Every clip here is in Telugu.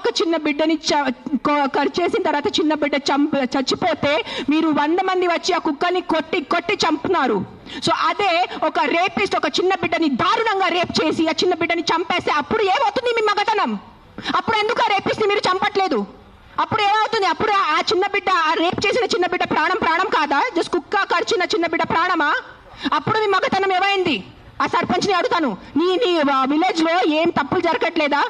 ఒక చిన్న బిడ్డని కరిచేసిన తర్వాత చిన్న బిడ్డ చచ్చిపోతే మీరు 100 మంది వచ్చి ఆ కుక్కని కొట్టి చంపుతున్నారు. సో అదే ఒక రేపిస్ట్ ఒక చిన్న బిడ్డని దారుణంగా రేప్ చేసి ఆ చిన్న బిడ్డని చంపేస్తే అప్పుడు ఏమవుతుంది మీ మగతనం? అప్పుడు ఎందుకు ఆ రేపిస్ట్ మీరు చంపట్లేదు? అప్పుడు ఏమవుతుంది? అప్పుడు ఆ చిన్న బిడ్డ, ఆ రేప్ చేసిన చిన్న బిడ్డ ప్రాణం కాదా? జస్ట్ కుక్క కరిచిన చిన్న బిడ్డ ప్రాణమా? అప్పుడు మీ మగతనం ఏమైంది? ఆ సర్పంచ్ని అడుగుతాను, నీ విలేజ్ లో ఏం తప్పులు జరగట్లేదా?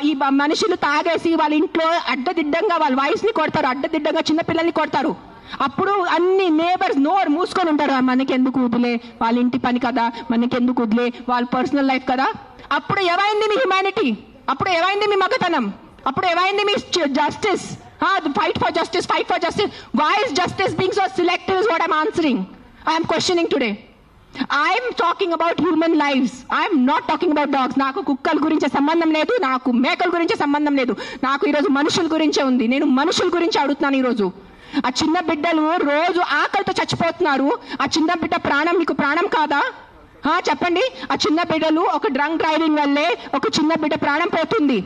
ఈ మనుషులు తాగేసి వాళ్ళ ఇంట్లో అడ్డదిడ్డంగా వాళ్ళ వాయిస్ ని కొడతారు, అడ్డదిడ్డంగా చిన్న పిల్లల్ని కొడతారు. అప్పుడు అన్ని నేబర్స్ నోరు మూసుకొని ఉంటారు, మనకెందుకు వదిలే, వాళ్ళ ఇంటి పని కదా, మనకెందుకు వదిలే, వాళ్ళ పర్సనల్ లైఫ్ కదా. అప్పుడు ఏమైంది మీ హ్యుమానిటీ? అప్పుడు ఏమైంది మీ మగతనం? అప్పుడు ఏమైంది మీ justice? Fight for justice. Why is justice being so selective is what I am answering. I am questioning today. I'm talking about human lives. I'm not talking about dogs. నాకు కుక్కల గురించి సంబంధం లేదు, నాకు మేకల గురించి సంబంధం లేదు. నాకు ఈరోజు మనుషుల గురించే ఉంది. నేను మనుషుల గురించి అడుగుతున్నాను ఈరోజు. ఆ చిన్న బిడ్డలు రోజు ఆకలితో చచ్చిపోతున్నారు. ఆ చిన్న బిడ్డ ప్రాణం మీకు ప్రాణం కాదా? చెప్పండి. ఆ చిన్న బిడ్డలు ఒక డ్రంక్ డ్రైవింగ్ వల్లే ఒక చిన్న బిడ్డ ప్రాణం పోతుంది.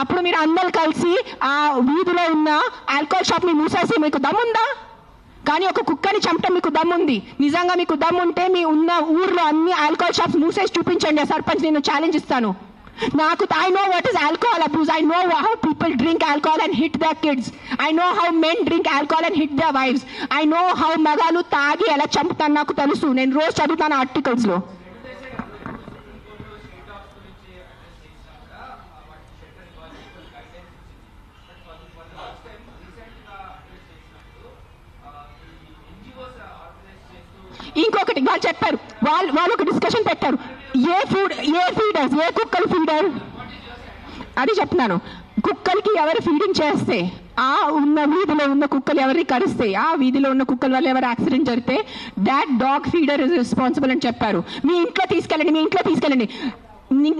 అప్పుడు మీరు అందరు కలిసి ఆ వీధిలో ఉన్న ఆల్కహాల్ షాప్ ని మూసేసి మీకు దమ్ముందా? కానీ ఒక కుక్కని చంపటం మీకు దమ్ముంది. నిజంగా మీకు దమ్ముంటే మీ ఉన్న ఊర్లో అన్ని ఆల్కహాల్ షాప్స్ మూసేసి చూపించండి. ఆ సర్పంచ్ నేను ఛాలెంజ్ ఇస్తాను. I know what is alcohol abuse. I know how people drink alcohol and hit their kids. I know how men drink alcohol and hit their wives. I know how మగాలు తాగి ఎలా చంపుతాను నాకు తెలుసు. నేను రోజు చదువుతాను ఆర్టికల్స్ లో. ఇంకొకటి వాళ్ళు చెప్పారు, వాళ్ళు ఒక డిస్కషన్ పెట్టారు, ఏ కుక్కలు ఫీడర్ అది చెప్తున్నాను. కుక్కలకి ఎవరు ఫీడింగ్ చేస్తే, ఆ ఉన్న వీధిలో ఉన్న కుక్కలు ఎవరిని కరిస్తే, ఆ వీధిలో ఉన్న కుక్కల వల్ల ఎవరు యాక్సిడెంట్ జరిగితే that dog feeder is responsible అని చెప్పారు. మీ ఇంట్లో తీసుకెళ్ళండి.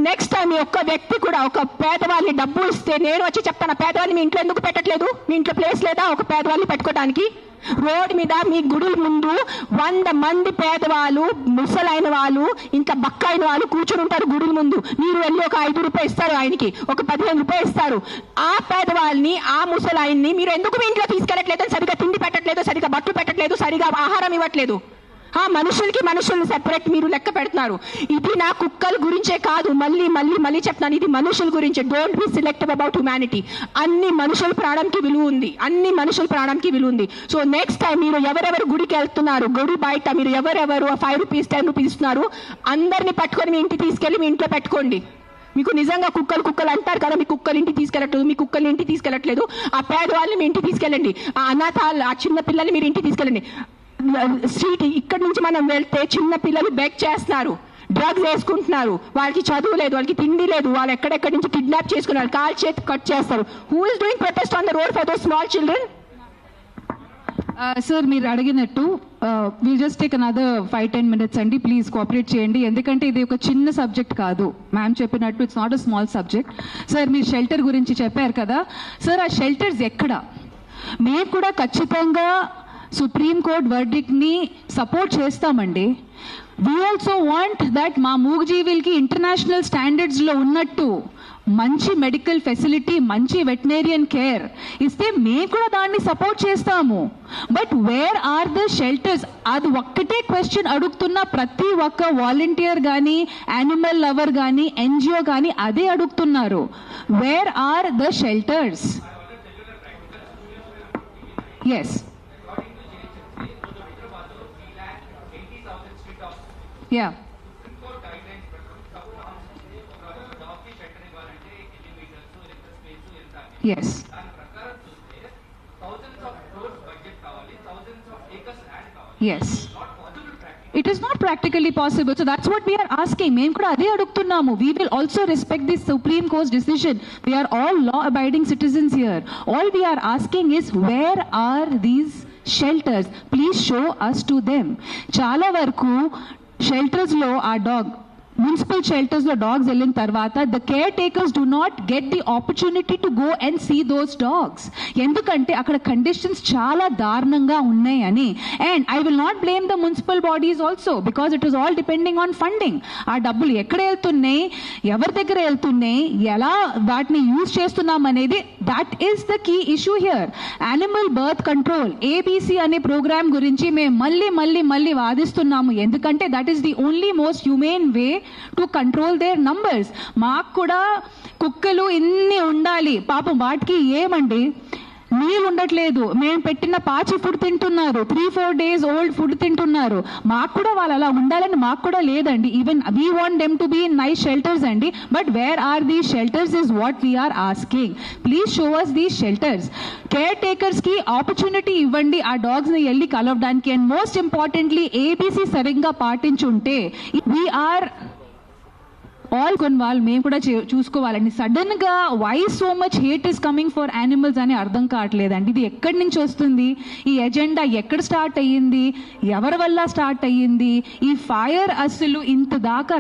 నెక్స్ట్ టైం మీ ఒక్క వ్యక్తి కూడా ఒక పేదవాళ్ళని డబ్బు ఇస్తే నేను వచ్చి చెప్తాను, పేదవాళ్ళని మీ ఇంట్లో ఎందుకు పెట్టట్లేదు? మీ ఇంట్లో ప్లేస్ లేదా ఒక పేదవాళ్ళని పెట్టుకోవడానికి? రోడ్ మీద మీ గుడుల ముందు 100 మంది పేదవాళ్ళు, ముసలైన వాళ్ళు, ఇంకా బక్కైన వాళ్ళు కూర్చుని ఉంటారు గుడుల ముందు. మీరు వెళ్ళి ఒక 5 రూపాయలు ఇస్తారు, ఆయనకి ఒక 15 రూపాయలు ఇస్తారు. ఆ పేదవాళ్ళని, ఆ ముసలాయన్ని మీరు ఎందుకు మీ ఇంట్లో తీసుకెళ్ళట్లేదు? సరిగా తిండి పెట్టట్లేదు, సరిగా బట్టలు పెట్టట్లేదు, సరిగా ఆహారం ఇవ్వట్లేదు. మనుషుల్ని సెపరేట్ మీరు లెక్క పెడుతున్నారు. ఇది నా కుక్కల గురించే కాదు, మళ్ళీ చెప్తాను, ఇది మనుషుల గురించే. Don't be selective about humanity. అన్ని మనుషుల ప్రాణంకి విలువ ఉంది. సో నెక్స్ట్ టైం మీరు ఎవరెవరు గుడికి వెళ్తున్నారు, గుడి బయట మీరు ఎవరెవరు 5 రూపీస్ 10 రూపీస్ ఇస్తున్నారు, అందరిని పట్టుకొని మీ ఇంటికి తీసుకెళ్ళి మీ ఇంట్లో పెట్టుకోండి. మీకు నిజంగా కుక్కలు అంటారు కదా, మీ కుక్కలు ఇంటికి తీసుకెళ్ళట్లేదు, ఆ పేదవాళ్ళని మీ ఇంటికి తీసుకెళ్ళండి. ఆ అనాథాలు, ఆ చిన్న పిల్లల్ని మీరు ఇంటికి తీసుకెళ్ళండి. స్ట్రీట్ ఇక్కడ నుంచి మనం వెళ్తే చిన్న పిల్లలు బెగ్ చేస్తున్నారు, డ్రగ్స్ వేసుకుంటున్నారు, వాళ్ళకి చదువు లేదు, వాళ్ళకి తిండి లేదు, వాళ్ళు ఎక్కడెక్కడి నుంచి కిడ్నాప్ చేసుకున్నారు, కాల్ చేతి కట్ చేస్తారు. Who is doing protest on the road for those small children? Sir మీరు అడిగినట్టు will just take another 5-10 minutes అండి. ప్లీజ్ కోఆపరేట్ చేయండి, ఎందుకంటే ఇది ఒక చిన్న సబ్జెక్ట్ కాదు. మ్యామ్ చెప్పినట్టు it's not a small subject. Sir మీరు షెల్టర్ గురించి చెప్పారు కదా సార్, ఆ షెల్టర్స్ ఎక్కడ? మేము కూడా ఖచ్చితంగా సుప్రీం కోర్ట్ వర్డిక్ట్ ని సపోర్ట్ చేస్తామండి. వీ ఆల్సో వాంట్ దట్ మా మూగజీవులకి ఇంటర్నేషనల్ స్టాండర్డ్స్ లో ఉన్నట్టు మంచి మెడికల్ ఫెసిలిటీ, మంచి వెటనరియన్ కేర్ ఇస్తే మేము కూడా దాన్ని సపోర్ట్ చేస్తాము. But where are the shelters? అది ఒక్కటే క్వశ్చన్ అడుగుతున్న ప్రతి ఒక్క వాలంటీర్ కానీ, యానిమల్ లవర్ కానీ, ఎన్జిఓ కానీ అదే అడుగుతున్నారు, where are the shelters? Yes, yeah, yes, yes, it is not practically possible. So that's what we are asking. Mem kuda ade adugtunnamu. We will also respect this Supreme Court's decision. We are all law abiding citizens here. All we are asking is, where are these shelters? Please show us to them. Chala varaku shelters లో ఆ డాగ్ మున్సిపల్ షెల్టర్స్ లో డాగ్స్ వెళ్ళిన తర్వాత the caretakers do not get the opportunity to go and see those dogs. ఎందుకంటే అక్కడ కండిషన్స్ చాలా దారుణంగా ఉన్నాయని. And I will not blame the municipal bodies also because it is all depending on funding. ఆ డబ్బులు ఎక్కడ వెళ్తున్నాయి, ఎవరి దగ్గర వెళ్తున్నాయి, ఎలా వాటిని యూజ్ చేస్తున్నాం అనేది that is the key issue here. Animal birth control ABC అనే ప్రోగ్రామ్ గురించి మేము మళ్ళీ వాదిస్తున్నాము. ఎందుకంటే that is the only most humane way to control their numbers. మాకు కూడా కుక్కలు ఇన్ని ఉండాలి, పాపం వాటికి ఏమండి నీళ్ళు ఉండట్లేదు, మేము పెట్టిన పాచి ఫుడ్ తింటున్నారు, 3-4 days old ఫుడ్ తింటున్నారు. మాకు కూడా వాళ్ళు అలా ఉండాలని మాకు కూడా లేదండి. Even we want them to be in nice shelters అండి. But where are these shelters is what we're asking. Please show us these shelters. Caretakers కి ఆపర్చునిటీ ఇవ్వండి ఆ డాగ్స్ ని వెళ్ళి కలవడానికి. అండ్ మోస్ట్ ఇంపార్టెంట్లీ ఏబీసీ సరిగ్గా పాటించుంటే వీఆర్ ఆల్ వాళ్ళు మేము కూడా చూసుకోవాలండి. సడన్ గా why so much hate is coming for animals అని అర్థం కావట్లేదండి. ఇది ఎక్కడి నుంచి వస్తుంది, ఈ ఎజెండా ఎక్కడ స్టార్ట్ అయ్యింది, ఎవరి వల్ల స్టార్ట్ అయ్యింది, ఈ ఫైర్ అసలు ఇంత దాకా